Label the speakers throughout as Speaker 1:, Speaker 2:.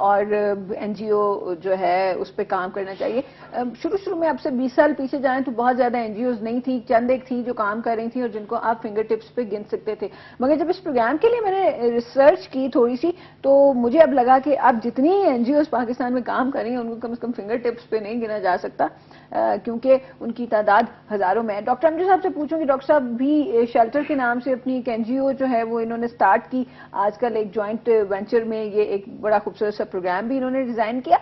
Speaker 1: اور NGO جو ہے اس پہ کام کرنا چاہیے. شروع میں اب سے 20 سال پیچھے جائیں تو بہت زیادہ NGOs نہیں تھی, چند ایک تھی جو کام کر رہی تھیں اور جن کو آپ فنگر ٹپس پہ گن سکتے تھے. مگر جب اس پروگرام کے لیے میں نے ریسرچ کی تھوڑی سی تو مجھے اب لگا کہ اب جتنی NGOs پاکستان میں کام کر رہی ہیں ان کو کم از کم فنگر ٹپس پہ نہیں گنا جا سکتا, کیونکہ ان کی تعداد ہزاروں میں ہے. ڈاکٹر امجد صاحب سے پوچھوں کہ ڈاکٹر صاحب بھی شیلٹر کے نام سے اپنی ایک NGO جو ہے وہ انہوں نے سٹارٹ کی, آج کل ایک جوائنٹ وینچر میں یہ ایک بڑا خوبصورت سا پروگرام بھی انہوں نے ڈیزائن کیا.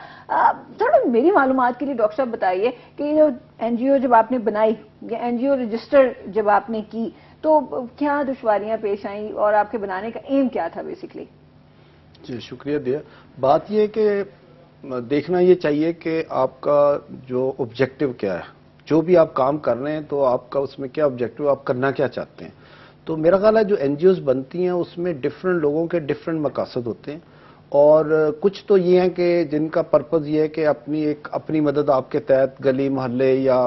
Speaker 1: تھوڑا میری معلومات کے لیے ڈاکٹر صاحب بتائیے کہ یہ جو NGO جب آپ نے بنائی یا NGO رجسٹر جب آپ نے کی تو کیا دشواریاں پیش آئیں اور آپ کے بنانے کا ایم کیا تھا بیسکلی؟
Speaker 2: جی شکریہ دیا. بات یہ کہ دیکھنا یہ چاہیے کہ آپ کا جو آبجیکٹو کیا ہے, جو بھی آپ کام کر رہے ہیں تو آپ کا اس میں کیا آبجیکٹو, آپ کرنا کیا چاہتے ہیں. تو میرا خیال ہے جو NGOs بنتی ہیں اس میں ڈفرینٹ لوگوں کے ڈفرینٹ مقاصد ہوتے ہیں, اور کچھ تو یہ ہیں کہ جن کا پرپز یہ ہے کہ اپنی مدد آپ کے تحت گلی محلے یا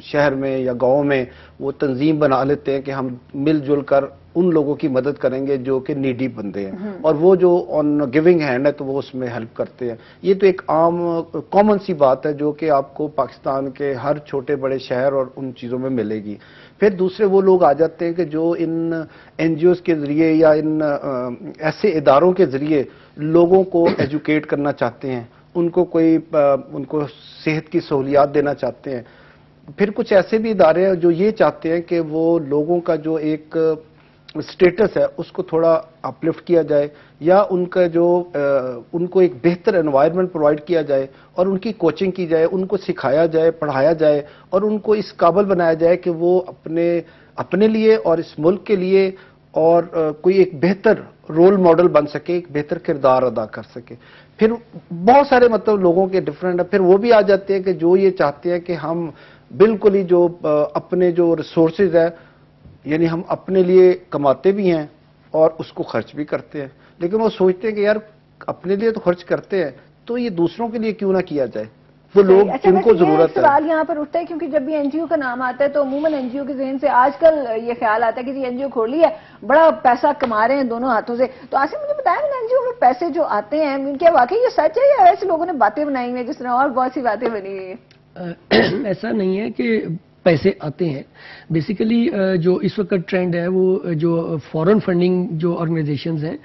Speaker 2: شہر میں یا گاؤں میں وہ تنظیم بنا لیتے ہیں کہ ہم مل جل کر ان لوگوں کی مدد کریں گے جو کہ نیڈی بندے ہیں, اور وہ جو آن گیونگ ہینڈ ہے تو وہ اس میں ہیلپ کرتے ہیں. یہ تو ایک عام کامن سی بات ہے جو کہ آپ کو پاکستان کے ہر چھوٹے بڑے شہر اور ان چیزوں میں ملے گی. پھر دوسرے وہ لوگ آ جاتے ہیں کہ جو ان NGOs کے ذریعے یا ان ایسے اداروں کے ذریعے لوگوں کو ایجوکیٹ کرنا چاہتے ہیں, ان کو صحت کی سہولیات دینا چاہتے ہیں. پھر کچھ ایسے بھی ادارے ہیں جو یہ چاہتے ہیں کہ وہ لوگوں کا جو ایک اسٹیٹس ہے اس کو تھوڑا اپلفٹ کیا جائے, یا ان کو ایک بہتر انوائرمنٹ پرووائڈ کیا جائے اور ان کی کوچنگ کی جائے, ان کو سکھایا جائے, پڑھایا جائے اور ان کو اس قابل بنایا جائے کہ وہ اپنے لیے اور اس ملک کے لیے اور کوئی ایک بہتر رول ماڈل بن سکے, ایک بہتر کردار ادا کر سکے. پھر بہت سارے لوگوں کے ڈفرینٹ ہیں. پھر وہ بھی آ جاتے ہیں کہ جو یہ چاہتے ہیں کہ ہم بالکل ہی جو اپنے جو ریسورسز ہے, یعنی ہم اپنے لیے کماتے بھی ہیں اور اس کو خرچ بھی کرتے ہیں, لیکن وہ سوچتے ہیں کہ یار اپنے لیے تو خرچ کرتے ہیں تو یہ دوسروں کے لیے کیوں نہ کیا جائے, وہ لوگ جن کو ضرورت ہے.
Speaker 1: سوال یہاں پر اٹھتا ہے کیونکہ جب بھی NGO کا نام آتا ہے تو عموماً NGO کے ذہن سے آج کل یہ خیال آتا ہے کہ جی NGO کھول لی ہے, بڑا پیسہ کما رہے ہیں دونوں ہاتھوں سے. تو آصف مجھے بتایا NGO میں پیسے جو آتے ہیں کیا واقعی یہ سچ ہے یا ایسے لوگوں نے باتیں بنائی ہوئی ہیں جس طرح اور بہت سی باتیں بنی ہوئی ہیں؟
Speaker 3: ایسا نہیں ہے کہ پیسے آتے ہیں. بیسیکلی جو اس وقت ٹرینڈ ہے وہ جو فورن فنڈنگ جو آرگنائزیشنز ہیں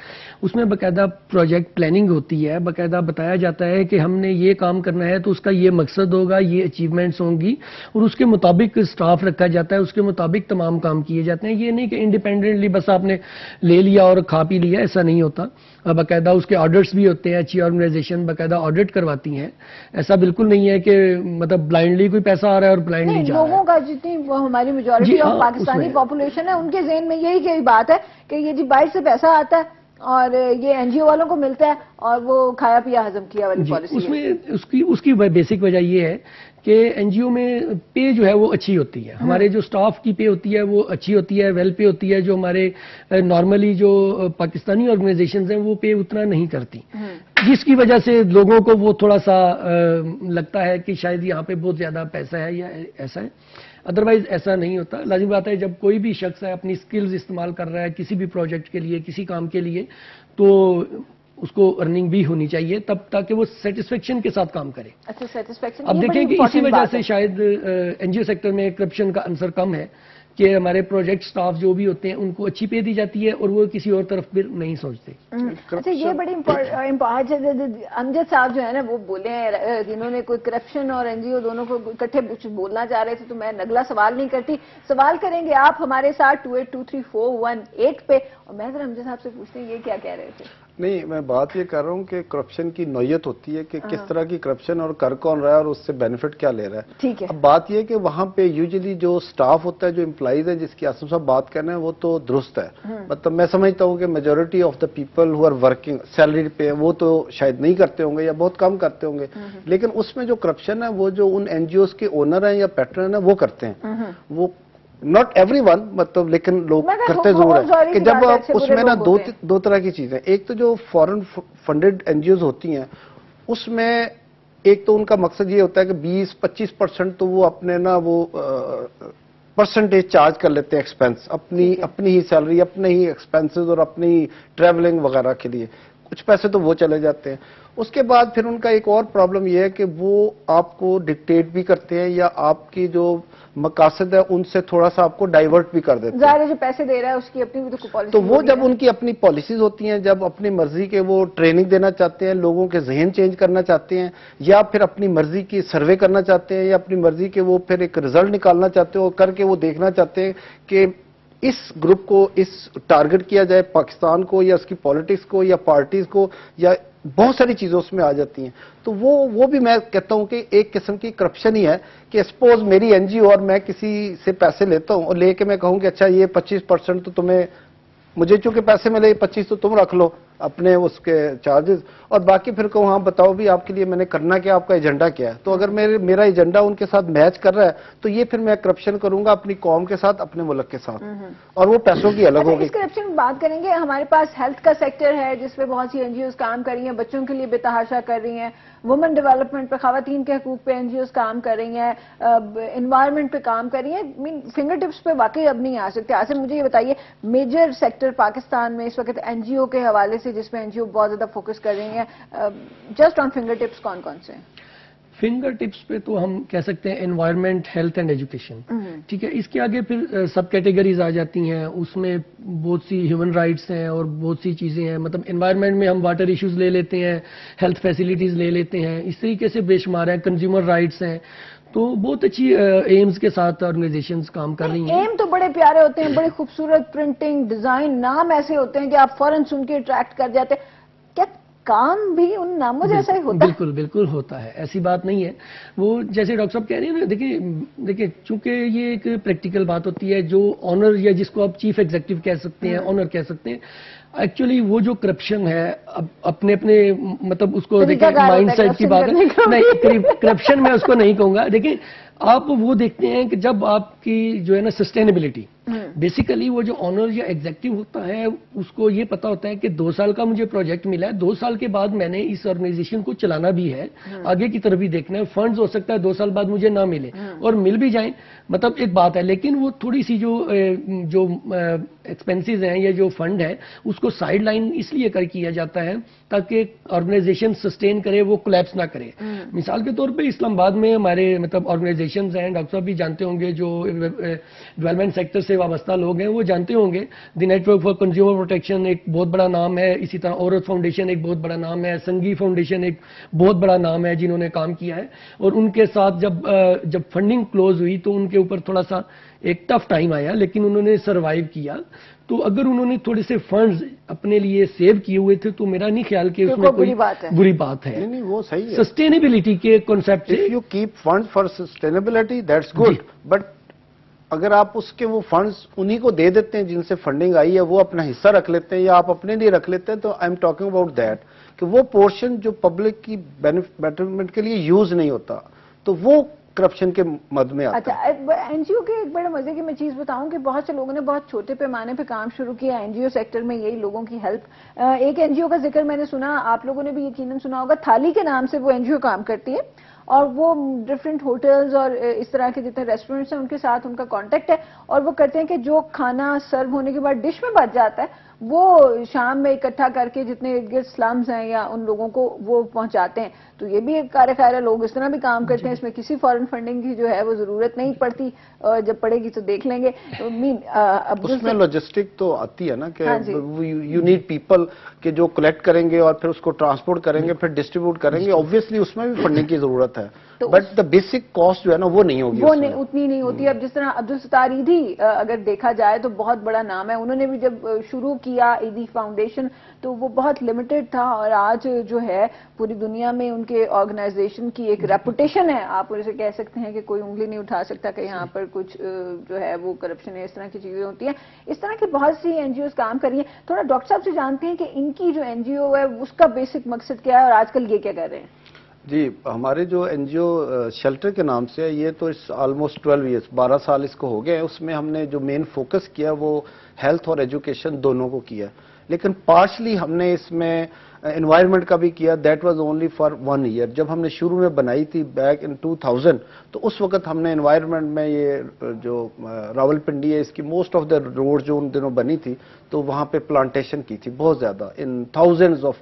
Speaker 3: اس میں باقاعدہ پروجیکٹ پلاننگ ہوتی ہے, باقاعدہ بتایا جاتا ہے کہ ہم نے یہ کام کرنا ہے تو اس کا یہ مقصد ہوگا, یہ اچیومنٹس ہوں گی, اور اس کے مطابق سٹاف رکھا جاتا ہے, اس کے مطابق تمام کام کیے جاتے ہیں. یہ نہیں کہ انڈیپینڈنٹلی بس آپ نے لے لیا اور کھا پی لیا, ایسا نہیں ہوتا. باقاعدہ اس کے آڈٹس بھی ہوتے ہیں, اچھی آرگنائزیشن باقاعدہ آڈٹ کرواتی ہیں. ایسا بالکل نہیں ہے کہ بلائنڈلی کوئی پیسہ آ رہا ہے اور بلائنڈلی جا رہا ہے.
Speaker 1: لوگوں کا جتنی ہماری میجورٹی آف پاکستانی پاپولیشن ہے ان کے ذہن میں یہی بات ہے کہ یہ جی باہر سے پیسہ آتا ہے اور یہ NGO والوں کو ملتا ہے اور وہ کھایا پیا ہضم کیا والی پالیسی.
Speaker 3: اس میں اس کی بیسک وجہ یہ ہے کہ NGO میں پے جو ہے وہ اچھی ہوتی ہے. ہمارے جو سٹاف کی پے ہوتی ہے وہ اچھی ہوتی ہے, ویل پے ہوتی ہے. جو ہمارے نارملی جو پاکستانی آرگنائزیشنز ہیں وہ پے اتنا نہیں کرتی, جس کی وجہ سے لوگوں کو وہ تھوڑا سا لگتا ہے کہ شاید یہاں پہ بہت زیادہ پیسہ ہے یا ایسا ہے. ادروائز ایسا نہیں ہوتا. لازمی بات ہے جب کوئی بھی شخص ہے اپنی سکلز استعمال کر رہا ہے کسی بھی پروجیکٹ کے لیے, کسی کام کے لیے, تو اس کو ارننگ بھی ہونی چاہیے تب تاکہ وہ سیٹسفیکشن کے ساتھ کام کرے.
Speaker 1: اچھا سیٹسفیکشن.
Speaker 3: اب دیکھیں کہ اسی وجہ سے شاید NGO سیکٹر میں کرپشن کا عنصر کم ہے کہ ہمارے پروجیکٹ سٹاف جو بھی ہوتے ہیں ان کو اچھی پے دی جاتی ہے اور وہ کسی اور طرف بھی نہیں سوچتے.
Speaker 1: اچھا یہ بڑی امپورٹنٹ. امجد صاحب جو ہے نا وہ بولے ہیں, جنہوں نے کوئی کرپشن اور NGO دونوں کو اکٹھے بولنا چاہ رہے تھے, تو میں نگلا سوال نہیں کرتی, سوال کریں گے آپ ہمارے ساتھ 28234118 پہ. اور میں ذرا امجد صاحب سے پوچھتے ہیں یہ کیا کہہ رہے تھے؟
Speaker 2: نہیں, میں بات یہ کر رہا ہوں کہ کرپشن کی نوعیت ہوتی ہے کہ کس طرح کی کرپشن اور کر کون رہا ہے اور اس سے بینیفٹ کیا لے رہا ہے.
Speaker 1: ٹھیک ہے.
Speaker 2: اب بات یہ کہ وہاں پہ یوزلی جو سٹاف ہوتا ہے, جو امپلائیز ہے جس کی آصف صاحب بات کر رہے ہیں, وہ تو درست ہے. میں سمجھتا ہوں کہ majority of the people who are working salary پہ وہ تو شاید نہیں کرتے ہوں گے یا بہت کم کرتے ہوں گے, لیکن اس میں جو کرپشن ہے وہ جو ان NGOs کے اونر ہیں یا پیٹرن ہیں وہ کرتے ہیں. وہ ناٹ ایوری ون لیکن لوگ کرتے ضرور ہے کہ جب اس میں نا دو طرح کی چیزیں. ایک تو جو فورن فنڈڈ NGOs ہوتی ہیں اس میں ایک تو ان کا مقصد یہ ہوتا ہے کہ 20-25% تو وہ اپنے نا وہ پرسنٹیج چارج کر لیتے ہیں ایکسپینس, اپنی ہی سیلری, اپنے ہی ایکسپینسز اور اپنی ٹریولنگ وغیرہ کے لیے. کچھ پیسے تو وہ چلے جاتے ہیں. اس کے بعد پھر ان کا ایک اور پرابلم یہ ہے کہ وہ آپ کو ڈکٹیٹ بھی کرتے ہیں یا آپ کی جو مقاصد ہے ان سے تھوڑا سا آپ کو ڈائیورٹ بھی کر دیتے ہیں.
Speaker 1: ظاہر ہے جو پیسے دے رہا ہے اس کی اپنی بھی تو پالیسی.
Speaker 2: تو وہ جب ان کی اپنی پالیسیز ہوتی ہیں, جب اپنی مرضی کے وہ ٹریننگ دینا چاہتے ہیں, لوگوں کے ذہن چینج کرنا چاہتے ہیں, یا پھر اپنی مرضی کی سروے کرنا چاہتے ہیں, یا اپنی مرضی کے وہ پھر ایک رزلٹ نکالنا چاہتے ہیں اور کر کے وہ دیکھنا چاہتے ہیں کہ اس گروپ کو اس ٹارگٹ کیا جائے, پاکستان کو یا اس کی پالیٹکس کو یا پارٹیز کو, یا بہت ساری چیزیں اس میں آ جاتی ہیں. تو وہ بھی میں کہتا ہوں کہ ایک قسم کی کرپشن ہی ہے کہ سپوز میری این جی او اور میں کسی سے پیسے لیتا ہوں اور لے کے میں کہوں کہ اچھا یہ 25% تو تمہیں, مجھے چونکہ پیسے ملے 25 تو تم رکھ لو اپنے اس کے چارجز, اور باقی پھر کہوں ہاں بتاؤ بھی آپ کے لیے میں نے کرنا کیا, آپ کا ایجنڈا کیا ہے. تو اگر میرا ایجنڈا ان کے ساتھ میچ کر رہا ہے تو یہ پھر میں کرپشن کروں گا اپنی قوم کے ساتھ, اپنے ملک کے ساتھ, اور وہ پیسوں کی الگ ہوگی.
Speaker 1: اس کرپشن کی بات کریں گے. ہمارے پاس ہیلتھ کا سیکٹر ہے جس پہ بہت سی این جی اوز کام کر رہی ہیں, بچوں کے لیے بے تحاشا کر رہی ہیں, وومن ڈیولپمنٹ پہ, خواتین کے حقوق پہ این جی اوز کام کر رہی ہیں, انوائرمنٹ پہ کام کر رہی ہیں. فنگر ٹپس پہ واقعی اب نہیں آ سکتے. آصف مجھے یہ بتائیے, میجر سیکٹر پاکستان میں اس وقت این جی او کے حوالے سے جس میں این جی او بہت زیادہ فوکس کر رہی ہیں, جسٹ آن فنگر ٹپس کون کون سے ہیں؟
Speaker 3: فنگر ٹپس پہ تو ہم کہہ سکتے ہیں انوائرمنٹ, ہیلتھ اینڈ ایجوکیشن. ٹھیک ہے, اس کے آگے پھر سب کیٹیگریز آ جاتی ہیں, اس میں بہت سی ہیومن رائٹس ہیں اور بہت سی چیزیں ہیں. مطلب انوائرمنٹ میں ہم واٹر ایشوز لے لیتے ہیں, ہیلتھ فیسلٹیز لے لیتے ہیں, اس طریقے سے بے شمار ہیں. کنزیومر رائٹس ہیں. تو بہت اچھی ایمز کے ساتھ آرگنائزیشنز کام کر رہی ہیں.
Speaker 1: ایم تو بڑے پیارے ہوتے ہیں, بڑی خوبصورت پرنٹنگ, ڈیزائن, نام ایسے ہوتے ہیں کہ آپ فوراً سن کے اٹریکٹ کر جاتے ہیں. کیا کام بھی ان ناموں جیسا ہی ہوتا ہے؟
Speaker 3: بالکل بالکل ہوتا ہے, ایسی بات نہیں ہے. وہ جیسے ڈاکٹر صاحب کہہ رہے ہیں نا, دیکھیں چونکہ یہ ایک پریکٹیکل بات ہوتی ہے, جو آنر یا جس کو آپ چیف ایگزیکٹو کہہ سکتے ہیں, آنر کہہ سکتے ہیں, ایکچولی وہ جو کرپشن ہے اپنے مطلب اس کو دیکھیں مائنڈ سیٹ کی بات ہے. نہیں, کرپشن میں اس کو نہیں کہوں گا. دیکھیں آپ وہ دیکھتے ہیں کہ جب آپ کی جو ہے نا سسٹینیبلٹی, بیسیکلی وہ جو آنر یا ایگزیکٹو ہوتا ہے اس کو یہ پتا ہوتا ہے کہ 2 سال کا مجھے پروجیکٹ ملا ہے, 2 سال کے بعد میں نے اس آرگنائزیشن کو چلانا بھی ہے, آگے کی طرف بھی دیکھنا ہے. فنڈز ہو سکتا ہے 2 سال بعد مجھے نہ ملے اور مل بھی جائیں, مطلب ایک بات ہے. لیکن وہ تھوڑی سی جو ایکسپینسز ہیں یا جو فنڈ ہے اس کو سائڈ لائن اس لیے کیا جاتا ہے تاکہ آرگنائزیشن سسٹین کرے, وہ کولیپس نہ کرے. مثال کے طور پہ اسلام آباد میں ہمارے مطلب آرگنائزیشنز ہیں, ڈاکٹر صاحب بھی جانتے ہوں گے, جو ڈیولپمنٹ سیکٹر سے وابستہ لوگ ہیں وہ جانتے ہوں گے. The network for consumer protection ایک بہت بڑا نام ہے, اسی طرح عورت فاؤنڈیشن ایک بہت بڑا نام ہے, سنگی فاؤنڈیشن ایک بہت بڑا نام ہے جنہوں نے کام کیا ہے. اور ان کے ساتھ جب فنڈنگ کلوز ہوئی تو ان کے اوپر تھوڑا سا ایک ٹف ٹائم آیا, لیکن انہوں نے سروائیو کیا. تو اگر انہوں نے تھوڑے سے فنڈز اپنے لیے سیو کیے ہوئے تھے تو میرا نہیں خیال کہ اس میں کوئی بری بات ہے.
Speaker 2: نہیں, وہ صحیح ہے.
Speaker 3: سسٹینیبلٹی کے کانسیپٹ سے
Speaker 2: you keep fund for sustainability that's good, but اگر آپ اس کے وہ فنڈز انہی کو دے دیتے ہیں جن سے فنڈنگ آئی ہے, وہ اپنا حصہ رکھ لیتے ہیں یا آپ اپنے لیے رکھ لیتے ہیں, تو I am talking about that کہ وہ پورشن جو پبلک کی بیٹرمنٹ کے لیے یوز نہیں ہوتا, تو وہ کرپشن کے مد میں آتا ہے.
Speaker 1: اچھا, این جی او کے ایک بڑے مزے کی میں چیز بتاؤں کہ بہت سے لوگوں نے بہت چھوٹے پیمانے پہ کام شروع کیا این جی او سیکٹر میں, یہی لوگوں کی ہیلپ. ایک این جی او کا ذکر میں نے سنا, آپ لوگوں نے بھی یقیناً سنا ہوگا, تھالی کے نام سے وہ این جی او کام کرتی ہے, اور وہ ڈفرینٹ ہوٹلز اور اس طرح کے جتنے ریسٹورینٹس ہیں ان کے ساتھ ان کا کانٹیکٹ ہے, اور وہ کرتے ہیں کہ جو کھانا سرو ہونے کے بعد ڈش میں بچ جاتا ہے وہ شام میں اکٹھا کر کے جتنے ارد گرد سلمز ہیں یا ان لوگوں کو وہ پہنچاتے ہیں. تو یہ بھی ایک کار خیر ہے, لوگ اس طرح بھی کام کرتے ہیں, اس میں کسی فارن فنڈنگ کی جو ہے وہ ضرورت نہیں پڑتی, اور جب پڑے گی تو دیکھ لیں گے.
Speaker 2: اس میں لاجسٹک تو آتی ہے نا کہ یو نیڈ پیپل کہ جو کلیکٹ کریں گے اور پھر اس کو ٹرانسپورٹ کریں گے, پھر ڈسٹریبیوٹ کریں گے. آبویسلی اس میں بھی فنڈنگ کی ضرورت ہے, بٹ دا بیسک کاسٹ جو ہے نا وہ نہیں ہوگی,
Speaker 1: وہ اتنی نہیں ہوتی. اب جس طرح عبدالستار ایدھی اگر دیکھا جائے تو بہت بڑا نام ہے, انہوں نے بھی جب شروع کیا ایدھی فاؤنڈیشن تو وہ بہت لمیٹڈ تھا, اور آج جو ہے پوری دنیا میں ان کے آرگنائزیشن کی ایک ریپوٹیشن ہے. آپ اسے کہہ سکتے ہیں کہ کوئی انگلی نہیں اٹھا سکتا کہ یہاں پر کچھ جو ہے وہ کرپشن ہے, اس طرح کی چیزیں ہوتی ہیں. اس طرح کی بہت سی این جی اوز کام کر رہی ہیں. تھوڑا ڈاکٹر صاحب سے جانتے ہیں کہ ان کی جو این جی او ہے اس کا بیسک مقصد کیا ہے اور آج کل یہ کیا کر رہے ہیں؟
Speaker 2: جی, ہمارے جو این جی او شیلٹر کے نام سے ہے, یہ تو آلموسٹ 12 ایئرس 12 سال اس کو ہو گئے ہیں. اس میں ہم نے جو مین فوکس کیا وہ ہیلتھ اور ایجوکیشن دونوں کو کیا, لیکن پارشلی ہم نے اس میں انوائرمنٹ کا بھی کیا. That was only for 1 year. جب ہم نے شروع میں بنائی تھی بیک ان 2000, تو اس وقت ہم نے انوائرمنٹ میں یہ جو راولپنڈی ہے اس کی موسٹ آف دا روڈ جو ان دنوں بنی تھی, تو وہاں پہ پلانٹیشن کی تھی بہت زیادہ, ان تھاؤزنڈز آف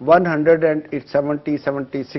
Speaker 2: 176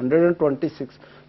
Speaker 2: 126।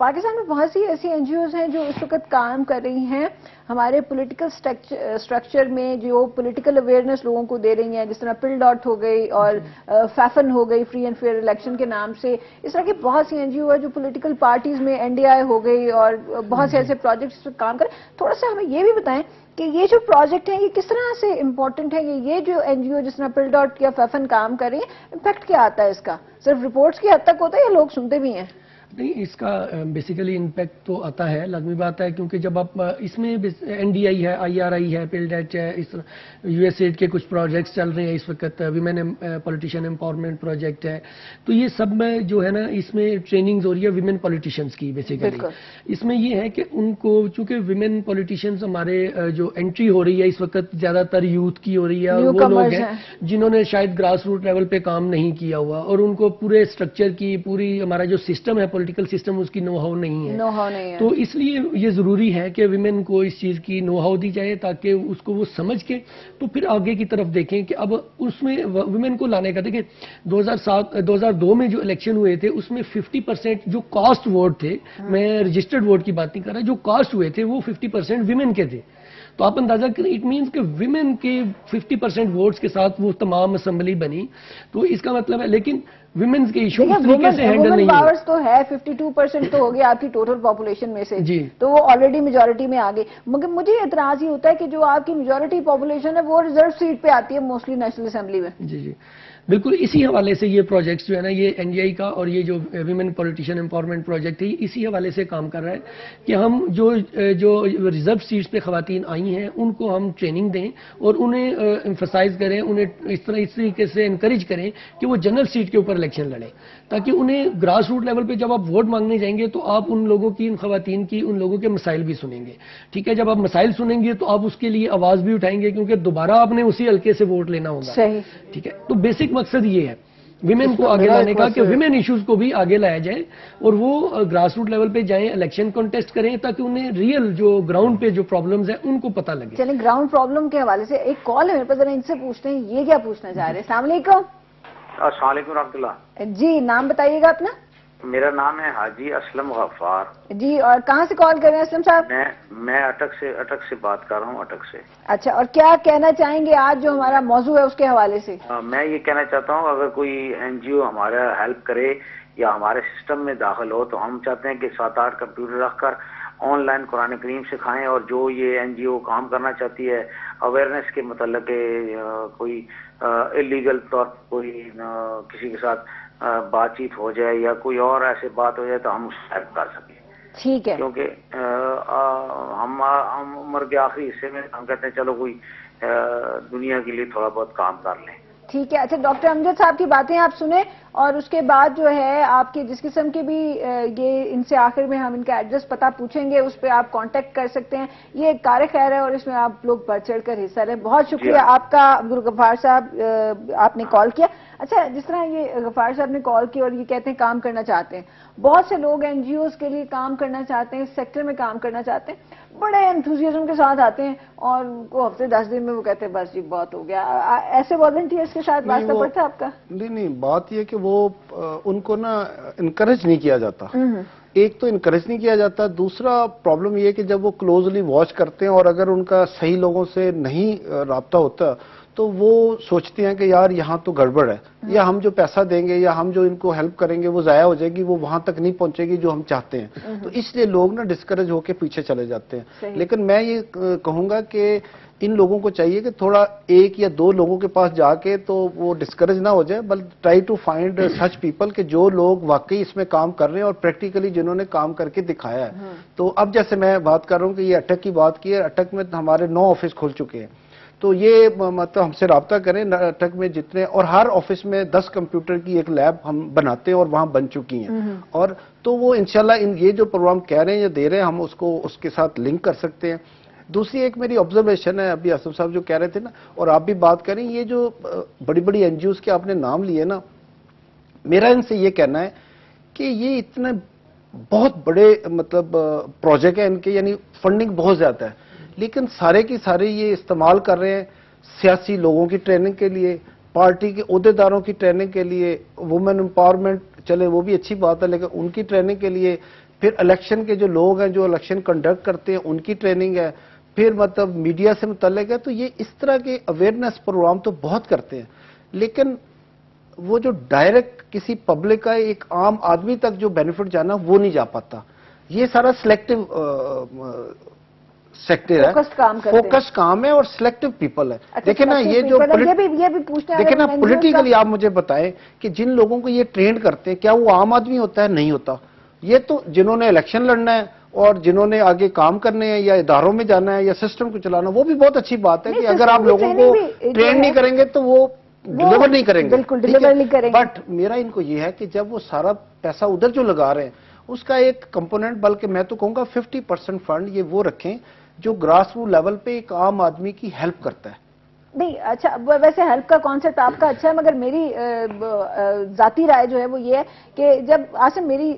Speaker 1: پاکستان میں بہت سی ایسی این جی اوز ہیں جو اس وقت کام کر رہی ہیں ہمارے پولیٹیکل اسٹرکچر میں، جو پولیٹیکل اویئرنیس لوگوں کو دے رہی ہیں، جس طرح پل ڈاٹ ہو گئی اور فیفن ہو گئی، فری اینڈ فیئر الیکشن کے نام سے. اس طرح کی بہت سی این جی او ہے جو پولیٹیکل پارٹیز میں این ڈی آئی ہو گئی اور بہت سے ایسے پروجیکٹس پہ کام کریں. تھوڑا سا ہمیں یہ بھی بتائیں کہ یہ جو پروجیکٹ ہیں یہ کس طرح سے امپورٹنٹ ہے، یہ جو این جی او جس طرح پل ڈاٹ یا فیفن کام کر رہی ہیں، امپیکٹ کیا آتا ہے اس کا؟ صرف رپورٹس کی حد تک ہوتا ہے یا لوگ سنتے بھی ہیں؟
Speaker 3: نہیں، اس کا بیسیکلی امپیکٹ تو آتا ہے، لازمی بات ہے، کیونکہ جب آپ اس میں این ڈی آئی ہے، آئی آر آئی ہے، پل ڈیٹ ہے، اس یو ایس ایڈ کے کچھ پروجیکٹس چل رہے ہیں اس وقت، ویمن پولیٹیشین امپاورمنٹ پروجیکٹ ہے، تو یہ سب میں جو ہے نا اس میں ٹریننگز ہو رہی ہے ویمن پولیٹیشینس کی بیسیکلی. اس میں یہ ہے کہ ان کو، چونکہ ویمن پولیٹیشینس ہمارے جو انٹری ہو رہی ہے اس وقت زیادہ تر یوتھ کی ہو رہی ہے، اور وہ لوگ ہیں جنہوں نے شاید گراس روٹ لیول پہ کام نہیں کیا ہوا، اور ان کو پورے اسٹرکچر کی، پوری ہمارا جو سسٹم ہے پولیٹیکل سسٹم، اس کی نو ہاؤ نہیں ہے. تو اس لیے یہ ضروری ہے کہ ویمن کو اس چیز کی نو ہاؤ دی جائے تاکہ اس کو وہ سمجھ کے تو پھر آگے کی طرف دیکھیں کہ اب اس میں ویمن کو لانے کا. دیکھیں 2002 میں جو الیکشن ہوئے تھے اس میں 50% جو کاسٹ ووٹ تھے، میں رجسٹرڈ ووٹ کی بات نہیں کر رہا، جو کاسٹ ہوئے تھے وہ 50% ویمن کے تھے. تو آپ اندازہ کریں، اٹ مینس کہ ویمن کے 50% ووٹس کے ساتھ وہ تمام اسمبلی بنی. تو اس کا مطلب ہے، لیکن ویمنز کے ایشو اس طریقے سے ہینڈل نہیں
Speaker 1: پاورز تو ہے 52% تو ہو گیا آپ کی ٹوٹل پاپولیشن میں سے،
Speaker 3: جی،
Speaker 1: تو وہ آلریڈی میجورٹی میں آ گئی. مگر مجھے اعتراض یہ ہوتا ہے کہ جو آپ کی میجورٹی پاپولیشن ہے وہ ریزرو سیٹ پہ آتی ہے موسٹلی نیشنل اسمبلی میں.
Speaker 3: جی جی بالکل. اسی حوالے سے یہ پروجیکٹس جو ہے نا، یہ این ڈی آئی کا اور یہ جو ویمن پولیٹیشین امپاورمنٹ پروجیکٹ ہے، اسی حوالے سے کام کر رہا ہے کہ ہم جو ریزرو سیٹس پہ خواتین آئی ہیں ان کو ہم ٹریننگ دیں اور انہیں ایمفسائز کریں، انہیں اس طریقے سے انکریج کریں کہ وہ جنرل سیٹ کے اوپر الیکشن لڑیں، تاکہ انہیں گراس روٹ لیول پہ جب آپ ووٹ مانگنے جائیں گے تو آپ ان لوگوں کی، ان خواتین کی، ان لوگوں کے مسائل بھی سنیں گے. ٹھیک ہے، جب آپ مسائل سنیں گے تو آپ اس کے لیے آواز بھی اٹھائیں گے، کیونکہ دوبارہ آپ نے اسی حلقے سے ووٹ لینا ہوگا.
Speaker 1: صحیح.
Speaker 3: ٹھیک ہے، تو بیسک مقصد یہ ہے ویمن کو آگے لانے کا کہ ویمن ایشوز کو بھی آگے لایا جائے اور وہ گراس روٹ لیول پہ جائیں، الیکشن کنٹیسٹ کریں، تاکہ انہیں ریئل جو گراؤنڈ پہ جو پرابلمز ہیں ان کو پتہ لگے.
Speaker 1: چلیں گراؤنڈ پرابلم کے حوالے سے ایک کال ہے میرے پاس، ذرا ان سے پوچھتے ہیں یہ کیا پوچھنا چاہ رہے ہیں. السلام علیکم.
Speaker 4: السلام علیکم ورحمۃ اللہ.
Speaker 1: جی نام بتائیے گا اپنا.
Speaker 4: میرا نام ہے حاجی اسلم غفار.
Speaker 1: جی، اور کہاں سے کال کر رہے ہیں اسلم صاحب؟
Speaker 4: میں اٹک سے بات کر رہا ہوں، اٹک سے.
Speaker 1: اچھا، اور کیا کہنا چاہیں گے آج جو ہمارا موضوع ہے اس کے حوالے سے؟
Speaker 4: میں یہ کہنا چاہتا ہوں اگر کوئی این جی او ہمارا ہیلپ کرے یا ہمارے سسٹم میں داخل ہو تو ہم چاہتے ہیں کہ 7-8 کمپیوٹر رکھ کر آن لائن قرآن کریم سکھائیں، اور جو یہ این جی او کام کرنا چاہتی ہے اویئرنیس کے متعلق کوئی اللیگل طور پر کوئی کسی کے ساتھ بات چیت ہو جائے یا کوئی اور ایسے بات ہو جائے تو ہم اس سے ہیلپ کر سکیں.
Speaker 1: ٹھیک ہے،
Speaker 4: کیونکہ ہم عمر کے آخری حصے میں ہم کہتے ہیں چلو کوئی دنیا کے لیے تھوڑا بہت کام کر لیں.
Speaker 1: ٹھیک ہے. اچھا، ڈاکٹر امجد صاحب کی باتیں آپ سنیں اور اس کے بعد جو ہے آپ کے جس قسم کے بھی یہ ان سے آخر میں ہم ان کا ایڈریس پتہ پوچھیں گے، اس پہ آپ کانٹیکٹ کر سکتے ہیں. یہ ایک کار خیر ہے اور اس میں آپ لوگ بڑھ چڑھ کر حصہ لیں. بہت شکریہ آپ کا عبدالغفار صاحب، آپ نے کال کیا. اچھا، جس طرح یہ غفار صاحب نے کال کی اور یہ کہتے ہیں کام کرنا چاہتے ہیں، بہت سے لوگ این جی اوز کے لیے کام کرنا چاہتے ہیں، اس سیکٹر میں کام کرنا چاہتے ہیں، بڑے انتھوزیازم کے ساتھ آتے ہیں اور وہ ہفتے 10 دن میں وہ کہتے ہیں بس جی بہت ہو گیا. ایسے والنٹیئرس کے ساتھ واسطہ پڑتا ہے آپ کا؟
Speaker 2: نہیں، بات یہ کہ وہ ان کو نا انکریج نہیں کیا جاتا. ایک تو انکریج نہیں کیا جاتا، دوسرا پرابلم یہ کہ جب وہ کلوزلی واچ کرتے ہیں اور اگر ان کا صحیح لوگوں سے نہیں رابطہ ہوتا تو وہ سوچتے ہیں کہ یار یہاں تو گڑبڑ ہے، یا ہم جو پیسہ دیں گے یا ہم جو ان کو ہیلپ کریں گے وہ ضائع ہو جائے گی، وہ وہاں تک نہیں پہنچے گی جو ہم چاہتے ہیں. تو اس لیے لوگ نا ڈسکریج ہو کے پیچھے چلے جاتے ہیں. لیکن میں یہ کہوں گا کہ ان لوگوں کو چاہیے کہ تھوڑا 1 یا 2 لوگوں کے پاس جا کے تو وہ ڈسکریج نہ ہو جائے، بلکہ try to find such people کہ جو لوگ واقعی اس میں کام کر رہے ہیں اور پریکٹیکلی جنہوں نے کام کر کے دکھایا ہے. تو اب جیسے میں بات کر رہا ہوں کہ یہ اٹک کی بات کی ہے، اٹک میں ہمارے 9 آفس کھل چکے ہیں. تو یہ مطلب ہم سے رابطہ کریں اٹک میں جتنے، اور ہر آفس میں 10 کمپیوٹر کی ایک لیب ہم بناتے ہیں اور وہاں بن چکی ہیں. اور تو وہ انشاءاللہ یہ جو پروگرام کہہ رہے ہیں یا دے رہے ہیں ہم اس کو اس کے ساتھ لنک کر سکتے ہیں. دوسری ایک میری آبزرویشن ہے، ابھی اسلم صاحب جو کہہ رہے تھے نا اور آپ بھی بات کریں، یہ جو بڑی بڑی این جی اوز کے آپ نے نام لیے نا، میرا ان سے یہ کہنا ہے کہ یہ اتنے بہت بڑے مطلب پروجیکٹ ہیں ان کے، یعنی فنڈنگ بہت زیادہ ہے، لیکن سارے کی سارے یہ استعمال کر رہے ہیں سیاسی لوگوں کی ٹریننگ کے لیے، پارٹی کے عہدیداروں کی ٹریننگ کے لیے، وومن امپاورمنٹ چلے وہ بھی اچھی بات ہے لیکن ان کی ٹریننگ کے لیے، پھر الیکشن کے جو لوگ ہیں جو الیکشن کنڈکٹ کرتے ہیں ان کی ٹریننگ ہے، پھر مطلب میڈیا سے متعلق ہے. تو یہ اس طرح کے اویئرنیس پروگرام تو بہت کرتے ہیں، لیکن وہ جو ڈائریکٹ کسی پبلک کا ایک عام آدمی تک جو بینیفٹ جانا وہ نہیں جا پاتا. یہ سارا سلیکٹو سیکٹر ہے، فوکس کام ہے اور سلیکٹو پیپل ہے. دیکھیں نا یہ جو دیکھیں نا پولیٹیکلی آپ مجھے بتائیں کہ جن لوگوں کو یہ ٹرین کرتے ہیں کیا وہ عام آدمی ہوتا ہے؟ نہیں ہوتا. یہ تو جنہوں نے الیکشن لڑنا ہے اور جنہوں نے آگے کام کرنے ہیں یا اداروں میں جانا ہے یا سسٹم کو چلانا، وہ بھی بہت اچھی بات ہے کہ اگر آپ لوگوں کو ٹرین نہیں کریں گے تو وہ ڈلیور نہیں کریں گے.
Speaker 1: بالکل ڈلیور نہیں کریں گے.
Speaker 2: بٹ میرا ان کو یہ ہے کہ جب وہ سارا پیسہ ادھر جو لگا رہے ہیں اس کا ایک کمپوننٹ، بلکہ میں تو کہوں گا 50% فنڈ یہ وہ رکھیں جو گراس روٹ لیول پہ ایک عام آدمی کی ہیلپ کرتا ہے.
Speaker 1: نہیں اچھا، ویسے ہیلپ کا کانسیپٹ آپ کا اچھا ہے، مگر میری ذاتی رائے جو ہے وہ یہ ہے کہ جب آصم میری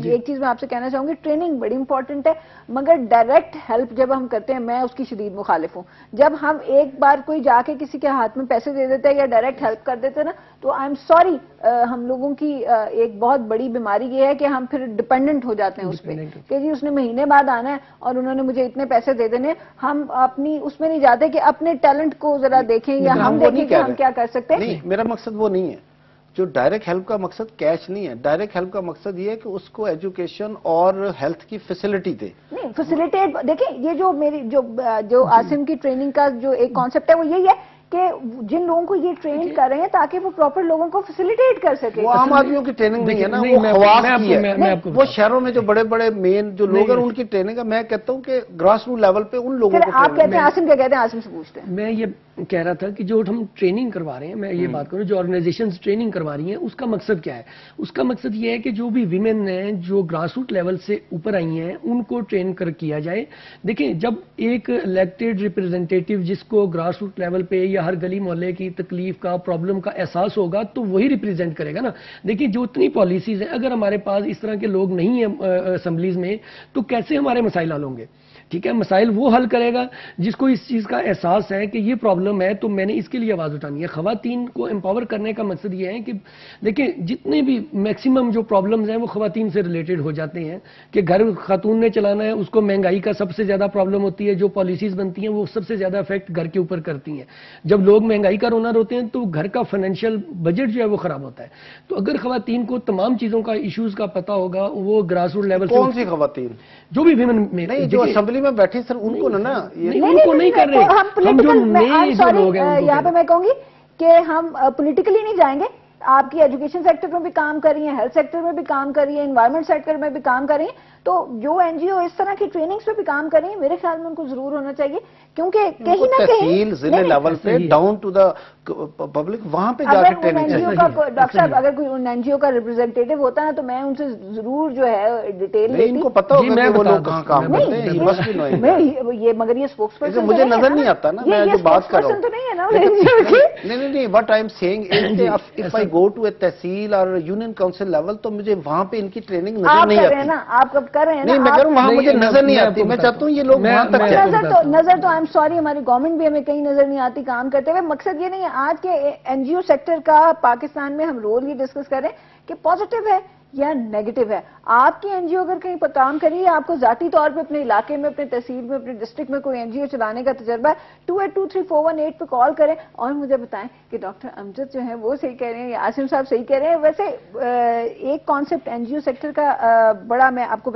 Speaker 1: ایک چیز میں آپ سے کہنا چاہوں گی، ٹریننگ بڑی امپورٹنٹ ہے، مگر ڈائریکٹ ہیلپ جب ہم کرتے ہیں میں اس کی شدید مخالف ہوں. جب ہم ایک بار کوئی جا کے کسی کے ہاتھ میں پیسے دے دیتے ہیں یا ڈائریکٹ ہیلپ کر دیتے ہیں نا، تو آئی ایم سوری، ہم لوگوں کی ایک بہت بڑی بیماری یہ ہے کہ ہم پھر ڈپینڈنٹ ہو جاتے ہیں اس پہ کہ جی اس نے مہینے بعد آنا ہے اور انہوں نے مجھے اتنے پیسے دے دینے. ہم اپنی اس میں نہیں جاتے کہ اپنے ٹیلنٹ کو ذرا دیکھیں یا ہم دیکھیں کہ ہم کیا کر سکتے ہیں.
Speaker 2: نہیں، میرا مقصد وہ نہیں ہے. جو ڈائریکٹ ہیلپ کا مقصد کیش نہیں ہے. ڈائریکٹ ہیلپ کا مقصد یہ ہے کہ اس کو ایجوکیشن اور ہیلتھ کی فیسلٹی دے.
Speaker 1: نہیں فیسیلیٹیٹ، دیکھیں یہ جو میری جو آصم کی ٹریننگ کا جو ایک کانسیپٹ ہے وہ یہی ہے کہ جن لوگوں کو یہ ٹرین کر رہے ہیں تاکہ وہ پراپر لوگوں کو فیسیلیٹیٹ کر سکے.
Speaker 2: وہ عام آدمیوں کی ٹریننگ نہیں ہے نا، وہ خواص کی ہے. وہ شہروں میں جو بڑے بڑے مین جو لوگ ہیں ان کی ٹریننگ ہے. میں کہتا ہوں کہ گراس روٹ لیول پہ ان لوگوں کو.
Speaker 1: آپ کہتے ہیں آصم کیا کہتے ہیں؟ آصم سے پوچھتے ہیں.
Speaker 3: میں یہ کہہ رہا تھا کہ جو ہم ٹریننگ کروا رہے ہیں، میں یہ بات کروں جو آرگنائزیشنز ٹریننگ کروا رہی ہیں اس کا مقصد کیا ہے؟ اس کا مقصد یہ ہے کہ جو بھی ویمن ہیں جو گراس روٹ لیول سے اوپر آئی ہیں ان کو ٹرین کیا جائے. دیکھیں جب ایک الیکٹڈ ریپرزینٹیٹو جس کو گراس روٹ لیول پہ یا ہر گلی محلے کی تکلیف کا پرابلم کا احساس ہوگا تو وہی ریپرزینٹ کرے گا نا. دیکھیں جو اتنی پالیسیز ہیں، اگر ہمارے پاس اس طرح کے لوگ نہیں ہیں اسمبلیز میں تو کیسے ہمارے مسائل حل ہوں گے؟ ٹھیک ہے، مسائل وہ حل کرے گا جس کو اس چیز کا احساس ہے کہ یہ پرابلم ہے تو میں نے اس کے لیے آواز اٹھانی ہے. خواتین کو امپاور کرنے کا مقصد یہ ہے کہ دیکھیں جتنے بھی میکسیمم جو پرابلمز ہیں وہ خواتین سے ریلیٹڈ ہو جاتے ہیں کہ گھر خاتون نے چلانا ہے، اس کو مہنگائی کا سب سے زیادہ پرابلم ہوتی ہے. جو پالیسیز بنتی ہیں وہ سب سے زیادہ افیکٹ گھر کے اوپر کرتی ہیں. جب لوگ مہنگائی کا رونا روتے ہیں تو گھر کا فائنینشیل بجٹ جو ہے وہ خراب ہوتا ہے. تو اگر خواتین کو تمام چیزوں کا ایشوز کا پتہ ہوگا، وہ گراس روٹ لیول سے
Speaker 2: کون سی خواتین
Speaker 3: جو بھی ویمن میں
Speaker 2: جو اسمبلی میں بیٹھی سر ان کو نا
Speaker 3: ان کو نہیں کر رہے. ہم جو نئے جو لوگ ہیں
Speaker 1: یہاں پہ میں کہوں گی کہ ہم پولیٹیکلی نہیں جائیں گے. آپ کی ایجوکیشن سیکٹر میں بھی کام کر رہی ہیں، ہیلتھ سیکٹر میں بھی کام کر رہی ہیں، انوائرمنٹ سیکٹر میں بھی کام کر رہی ہیں. تو جو این جی او اس طرح کی ٹریننگز پہ بھی کام کر رہی ہیں میرے خیال میں ان کو ضرور ہونا چاہیے، کیونکہ کہیں نہ کہیں
Speaker 2: تحصیل ضلع لیول پہ ڈاؤن ٹو دا پبلک وہاں پہ جا کے ٹریننگ چاہیے.
Speaker 1: ڈاکٹر صاحب اگر کوئی این جی او کا ریپرزینٹیٹو ہوتا ہے تو میں ان سے ضرور جو ہے ڈیٹیل لیتی.
Speaker 2: ان کو پتا ہوگا کہ وہ لوگ کہاں کام کرتے ہیں.
Speaker 1: مگر یہ اسپوکس پرسن
Speaker 2: مجھے نظر نہیں آتا نا، میں جو بات کر رہا ہوں.
Speaker 1: تو نہیں ہے نا.
Speaker 2: نہیں but I am saying if I go to a tehsil اور یونین کاؤنسل لیول تو مجھے وہاں پہ ان کی ٹریننگ نظر نہیں آتی.
Speaker 1: آپ کب کر رہے ہیں
Speaker 2: نہیں، میں کہہ رہا ہوں وہاں مجھے نظر نہیں آتی. میں چاہتا ہوں یہ لوگ وہاں تک
Speaker 1: نظر تو آئی ایم سوری ہماری گورنمنٹ بھی ہمیں کہیں نظر نہیں آتی کام کرتے ہوئے. مقصد یہ نہیں ہے آج کے این جی او سیکٹر کا پاکستان میں ہم رول یہ ڈسکس کریں کہ پازیٹیو ہے یا نیگیٹو ہے. آپ کی این جی او اگر کہیں پر کام کریے، آپ کو ذاتی طور پہ اپنے علاقے میں، اپنے تحصیل میں، اپنے ڈسٹرکٹ میں کوئی این جی او چلانے کا تجربہ ہے، 282341 پہ کال کریں اور مجھے بتائیں کہ ڈاکٹر امجد جو ہیں وہ صحیح کہہ رہے ہیں یا آصم صاحب صحیح کہہ رہے ہیں. ویسے ایک کانسیپٹ این جی او سیکٹر کا بڑا میں آپ کو